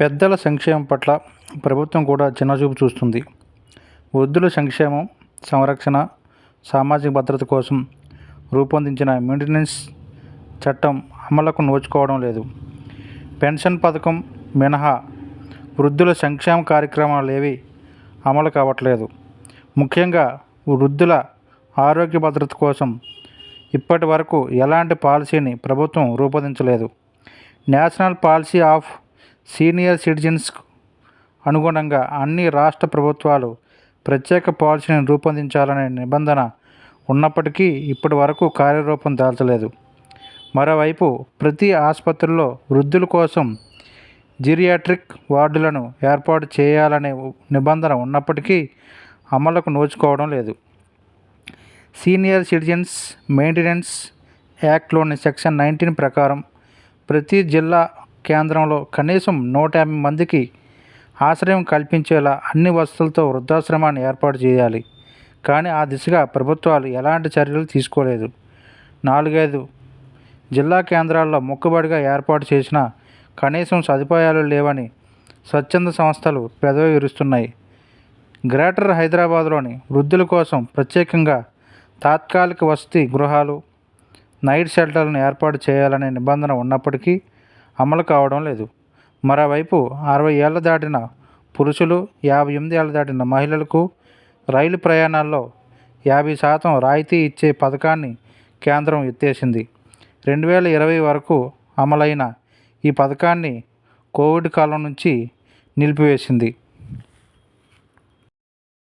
పెద్దల సంక్షేమం పట్ల ప్రభుత్వం కూడా చిన్నచూపు చూస్తుంది. వృద్ధుల సంక్షేమం, సంరక్షణ, సామాజిక భద్రత కోసం రూపొందించిన మెయింటెనెన్స్ చట్టం అమలుకు నోచుకోవడం లేదు. పెన్షన్ పథకం మినహా వృద్ధుల సంక్షేమ కార్యక్రమాలేవీ అమలు కావట్లేదు. ముఖ్యంగా వృద్ధుల ఆరోగ్య భద్రత కోసం ఇప్పటి వరకు ఎలాంటి పాలసీని ప్రభుత్వం రూపొందించలేదు. నేషనల్ పాలసీ ఆఫ్ సీనియర్ సిటిజన్స్కు అనుగుణంగా అన్ని రాష్ట్ర ప్రభుత్వాలు ప్రత్యేక పాలసీని రూపొందించాలనే నిబంధన ఉన్నప్పటికీ ఇప్పటి వరకు కార్యరూపం దాల్చలేదు. మరోవైపు ప్రతి ఆసుపత్రిలో వృద్ధుల కోసం జీరియాట్రిక్ వార్డులను ఏర్పాటు చేయాలనే నిబంధన ఉన్నప్పటికీ అమలుకు నోచుకోవడం లేదు. సీనియర్ సిటిజన్స్ మెయింటెనెన్స్ యాక్ట్లోని సెక్షన్ 19 ప్రకారం ప్రతి జిల్లా కేంద్రంలో కనీసం 150 మందికి ఆశ్రయం కల్పించేలా అన్ని వసతులతో వృద్ధాశ్రమాన్ని ఏర్పాటు చేయాలి. కానీ ఆ దిశగా ప్రభుత్వాలు ఎలాంటి చర్యలు తీసుకోలేదు. 4-5 జిల్లా కేంద్రాల్లో మొక్కుబడిగా ఏర్పాటు చేసిన కనీసం సదుపాయాలు లేవని స్వచ్ఛంద సంస్థలు పెదవి విరుస్తున్నాయి. గ్రేటర్ హైదరాబాద్లోని వృద్ధుల కోసం ప్రత్యేకంగా తాత్కాలిక వసతి గృహాలు, నైట్ షెల్టర్లను ఏర్పాటు చేయాలనే నిబంధన ఉన్నప్పటికీ అమలు కావడం లేదు. మరోవైపు 60 ఏళ్ల దాటిన పురుషులు, 58 ఏళ్ల దాటిన మహిళలకు రైలు ప్రయాణాల్లో 50% రాయితీ ఇచ్చే పథకాన్ని కేంద్రం ఎత్తేసింది. 2020 వరకు అమలైన ఈ పథకాన్ని కోవిడ్ కాలం నుంచి నిలిపివేసింది.